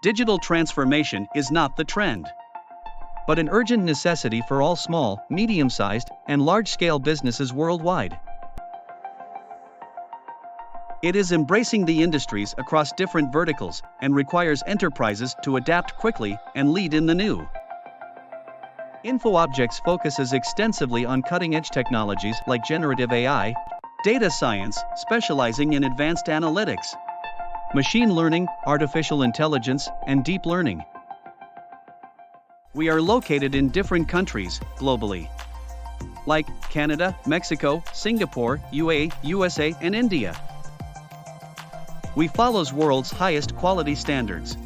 Digital transformation is not the trend, but an urgent necessity for all small, medium-sized, and large-scale businesses worldwide. It is embracing the industries across different verticals and requires enterprises to adapt quickly and lead in the new. InfoObjects focuses extensively on cutting-edge technologies like generative AI, data science, specializing in advanced analytics, machine learning, artificial intelligence, and deep learning. We are located in different countries globally, like Canada, Mexico, Singapore, UAE, USA, and India. We follow world's highest quality standards,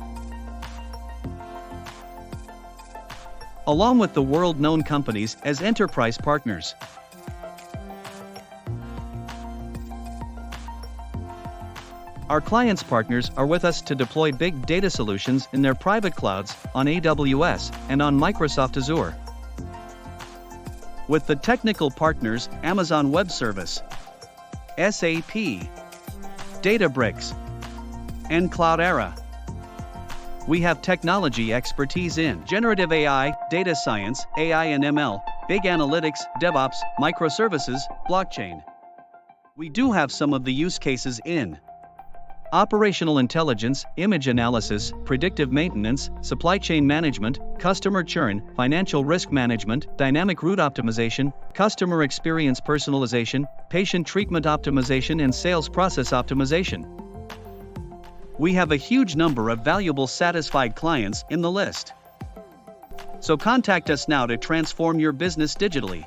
along with the world-known companies as enterprise partners. Our clients' partners are with us to deploy big data solutions in their private clouds on AWS and on Microsoft Azure. With the technical partners Amazon Web Service, SAP, Databricks, and Cloudera. We have technology expertise in generative AI, data science, AI and ML, big analytics, DevOps, microservices, blockchain. We do have some of the use cases in operational intelligence, image analysis, predictive maintenance, supply chain management, customer churn, financial risk management, dynamic route optimization, customer experience personalization, patient treatment optimization, and sales process optimization. We have a huge number of valuable satisfied clients in the list. So contact us now to transform your business digitally.